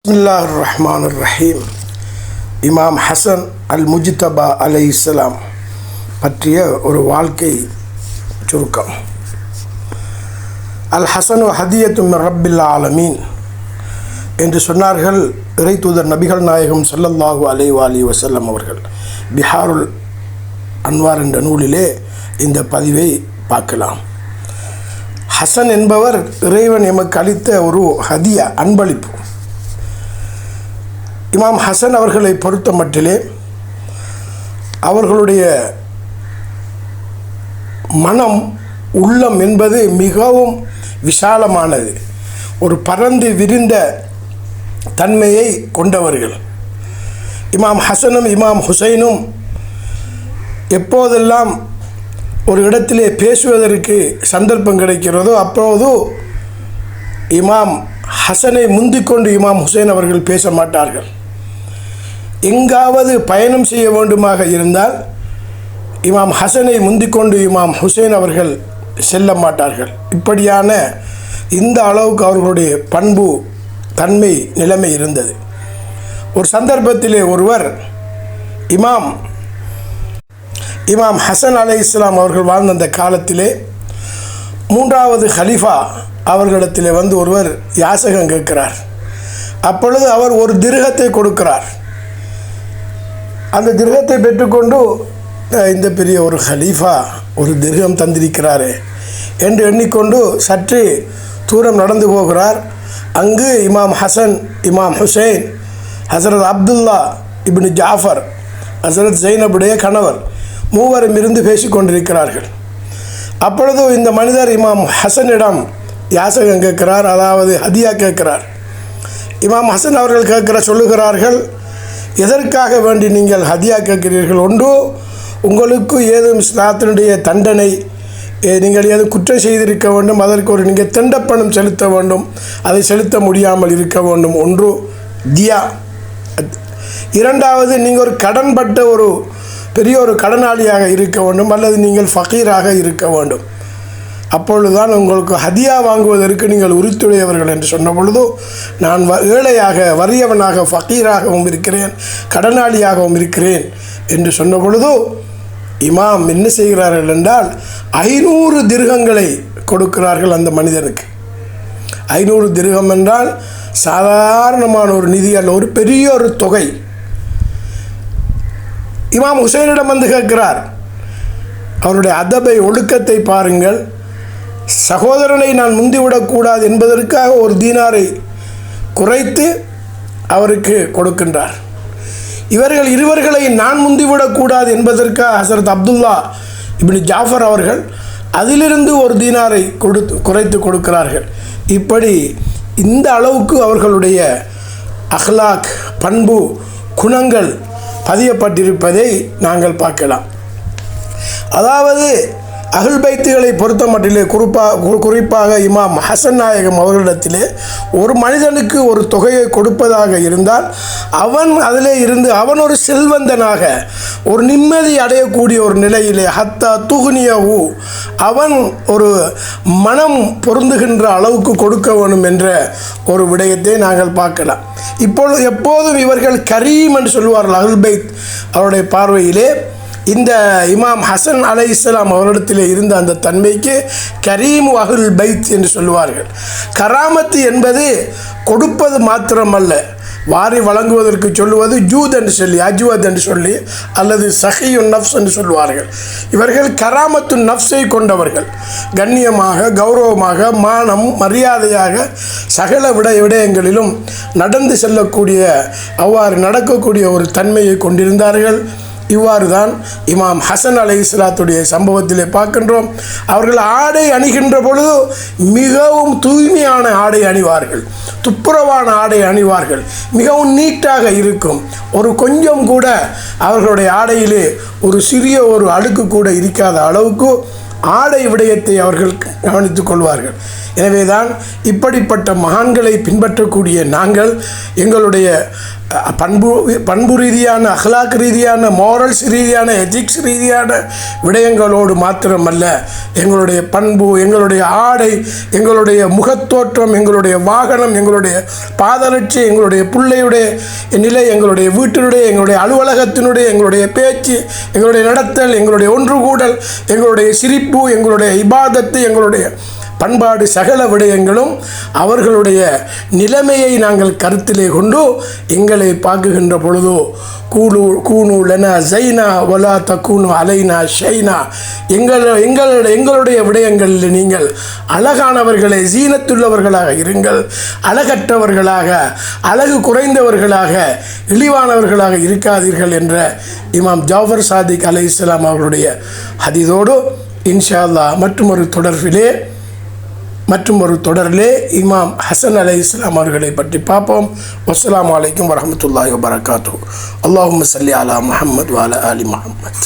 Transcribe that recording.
பிஸ்மில்லாஹிர் ரஹ்மானிர் ரஹீம். இமாம் ஹசன் அல் முஜ்தபா அலைஹிஸ்ஸலாம் பற்றிய ஒரு வாழ்க்கை சுருக்கம். அல் ஹசனு ஹதியத்து மின் ரப்பில் ஆலமீன் என்று சொன்னார்கள் இறை தூதர் நபிகள் நாயகம் ஸல்லல்லாஹு அலைஹி வஸல்லம் அவர்கள். பிஹாருல் அன்வார் என்ற நூலிலே இந்த பதிவை பார்க்கலாம். ஹசன் என்பவர் இறைவன் எமக்கு அளித்த ஒரு ஹதியா, அன்பளிப்பு. இமாம் ஹசன் அவர்களை பொறுத்த மட்டிலே அவர்களுடைய மனம், உள்ளம் என்பது மிகவும் விசாலமானது, ஒரு பரந்து விரிந்த தன்மையை கொண்டவர்கள். இமாம் ஹசனும் இமாம் ஹுசைனும் எப்போதெல்லாம் ஒரு இடத்திலே பேசுவதற்கு சந்தர்ப்பம் கிடைக்கிறதோ அப்போது இமாம் ஹசனை முந்திக்கொண்டு இமாம் ஹுசைன் அவர்கள் பேச மாட்டார்கள். எங்காவது பயணம் செய்ய வேண்டுமாக இருந்தால் இமாம் ஹசனை முந்திக்கொண்டு இமாம் ஹுசைன் அவர்கள் செல்ல மாட்டார்கள். இப்படியான இந்த அளவுக்கு அவர்களுடைய பண்பு, தன்மை, நிலைமை இருந்தது. ஒரு சந்தர்ப்பத்திலே ஒருவர் இமாம் ஹசன் அலைஹிஸ்ஸலாம் அவர்கள் வாழ்ந்த அந்த காலத்திலே 3வது ஹலீஃபா அவர்களிடத்திலே வந்து ஒருவர் யாசகம் கேட்கிறார். அப்பொழுது அவர் ஒரு திர்ஹத்தை கொடுக்கிறார். அந்த திர்ஹத்தை பெற்றுக்கொண்டு, இந்த பெரிய ஒரு ஹலீஃபா ஒரு திர்ஹம் தந்திருக்கிறாரே என்று எண்ணிக்கொண்டு சற்று தூரம் நடந்து போகிறார். அங்கு இமாம் ஹசன், இமாம் ஹுசைன், ஹசரத் அப்துல்லா இப்னு ஜாஃபர், ஹசரத் ஜைனபுடைய கணவர் மூவரும் இருந்து பேசிக்கொண்டிருக்கிறார்கள். அப்பொழுது இந்த மனிதர் இமாம் ஹசனிடம் யாசகம் கேட்கிறார், அதாவது ஹதியா கேட்கிறார். இமாம் ஹசன் அவர்கள் சொல்லுகிறார்கள், எதற்காக வேண்டி நீங்கள் ஹதியா கேட்கிறீர்கள்? ஒன்று, உங்களுக்கு ஏதும் இஸ்லாத்தினுடைய தண்டனை, நீங்கள் ஏதும் குற்றம் செய்திருக்க வேண்டும், அதற்கு ஒரு நீங்கள் திண்டப்பணம் செலுத்த வேண்டும், அதை செலுத்த முடியாமல் இருக்க வேண்டும், ஒன்று தியா. இரண்டாவது, நீங்கள் ஒரு கடன்பட்ட ஒரு பெரிய ஒரு கடனாளியாக இருக்க வேண்டும், அல்லது நீங்கள் ஃபகீராக இருக்க வேண்டும். அப்பொழுதுதான் உங்களுக்கு ஹதியா வாங்குவதற்கு நீங்கள் உரித்துடையவர்கள் என்று சொன்ன பொழுது, நான் ஏழையாக, வறியவனாக, ஃபகீராகவும் இருக்கிறேன், கடனாளியாகவும் இருக்கிறேன் என்று சொன்ன பொழுது இமாம் என்ன செய்கிறார்கள் என்றால் 500 திர்ஹங்களை கொடுக்கிறார்கள் அந்த மனிதனுக்கு. 500 திர்ஹம் என்றால் சாதாரணமான ஒரு நிதி அல்ல, ஒரு பெரிய ஒரு தொகை. இமாம் ஹுசைனிடம் வந்து கேட்கிறார். அவருடைய அதபை, ஒழுக்கத்தை பாருங்கள். சகோதரனை நான் முந்திவிடக்கூடாது என்பதற்காக ஒரு தீனாரை குறைத்து அவருக்கு கொடுக்கின்றார். இவர்கள் இருவர்களை நான் முந்திவிடக்கூடாது என்பதற்காக ஹசரத் அப்துல்லா இப்னு ஜாஃபர் அவர்கள் அதிலிருந்து ஒரு தீனாரை குறைத்து கொடுக்கிறார்கள். இப்படி இந்த அளவுக்கு அவர்களுடைய அஹ்லாக், பண்பு, குணங்கள் பதியப்பட்டிருப்பதை நாங்கள் பார்க்கலாம். அதாவது அஹ்ல் பைத்துகளை பொறுத்த மட்டிலே குறிப்பாக இமாம் ஹசன் நாயகம் அவர்களிடத்திலே ஒரு மனிதனுக்கு ஒரு தொகையை கொடுப்பதாக இருந்தால் அவன் அதிலே இருந்து அவன் ஒரு செல்வந்தனாக, ஒரு நிம்மதி அடையக்கூடிய ஒரு நிலையிலே, ஹத்தா துகுனியவு, அவன் ஒரு மனம் பொருந்துகின்ற அளவுக்கு கொடுக்க வேண்டும் என்ற ஒரு விடயத்தை நாங்கள் பார்க்கலாம். எப்போதும் இவர்கள் கரீம் என்று சொல்வார்கள். அஹ்ல் பைத் அவருடைய பார்வையிலே இந்த இமாம் ஹசன் அலைஹிஸ்ஸலாம் அவரிடத்தில் இருந்த அந்த தன்மைக்கு கரீமு அஹ்ல் பைத் என்று சொல்லுவார்கள். கராமத்து என்பது கொடுப்பது மாத்திரமல்ல, வாரி வழங்குவதற்கு சொல்லுவது ஜூத் என்று சொல்லி, அஜ்வத் என்று சொல்லி, அல்லது சஹியுன் நஃப்ஸ் என்று சொல்வார்கள். இவர்கள் கராமத்து நஃப்ஸை கொண்டவர்கள். கண்ணியமாக, கௌரவமாக, மானம், மரியாதையாக சகல விடயங்களிலும் நடந்து செல்லக்கூடிய, அவ்வாறு நடக்கக்கூடிய ஒரு தன்மையை கொண்டிருந்தார்கள். இவ்வாறு தான் இமாம் ஹசன் அலைஹிஸ்ஸலாத்துடைய சம்பவத்திலே பார்க்கின்றோம். அவர்கள் ஆடை அணிகின்ற பொழுது மிகவும் தூய்மையான ஆடை அணிவார்கள், துப்புரவான ஆடை அணிவார்கள், மிகவும் நீட்டாக இருக்கும். ஒரு கொஞ்சம் கூட அவர்களுடைய ஆடையிலே ஒரு சிறிய ஒரு அழுக்கு கூட இருக்காத அளவுக்கு ஆடை விடயத்தை அவர்கள் கவனித்துக் கொள்வார்கள். எனவே தான் இப்படிப்பட்ட மகான்களை பின்பற்றக்கூடிய நாங்கள் எங்களுடைய பண்பு ரீதியான, அஹ்லாக் ரீதியான, மோரல்ஸ் ரீதியான, எத்திக்ஸ் ரீதியான விடயங்களோடு மாத்திரமல்ல, எங்களுடைய பண்பு, எங்களுடைய ஆடை, எங்களுடைய முகத்தோற்றம், எங்களுடைய வாகனம், எங்களுடைய பாதரட்சி, எங்களுடைய பிள்ளையுடைய நிலை, எங்களுடைய வீட்டினுடைய, எங்களுடைய அலுவலகத்தினுடைய, எங்களுடைய பேச்சு, எங்களுடைய நடத்தல், எங்களுடைய ஒன்றுகூடல், எங்களுடைய சிரிப்பு, எங்களுடைய இபாதத்து, எங்களுடைய பண்பாடு, சகல விடயங்களும் அவர்களுடைய நிலைமையை நாங்கள் கருத்திலே கொண்டு எங்களை பார்க்குகின்ற பொழுதோ கூனு லனா ஜைனா வலா தக்கூனு அலைனா ஷைனா, எங்களுடைய விடயங்களில் நீங்கள் அழகானவர்களை, ஜீனத்துள்ளவர்களாக இருங்கள், அழகற்றவர்களாக, அழகு குறைந்தவர்களாக, இழிவானவர்களாக இருக்காதீர்கள் என்ற இமாம் ஜாஃபர் சாதிக் அலைஹிஸ்ஸலாம் அவர்களுடைய ஹதீஸோடு இன்ஷா அல்லாஹ் மற்றும் ஒரு தொடரிலே இமாம் ஹசன் அலைஹிஸ்ஸலாம் அவர்களை பற்றி பார்ப்போம். வஸ்ஸலாமு அலைக்கும் வரஹ்மத்துல்லாஹி வபரகாத்துஹு. அல்லாஹும்ம ஸல்லி அலா முஹம்மத் வ அலா ஆலி முஹம்மத்.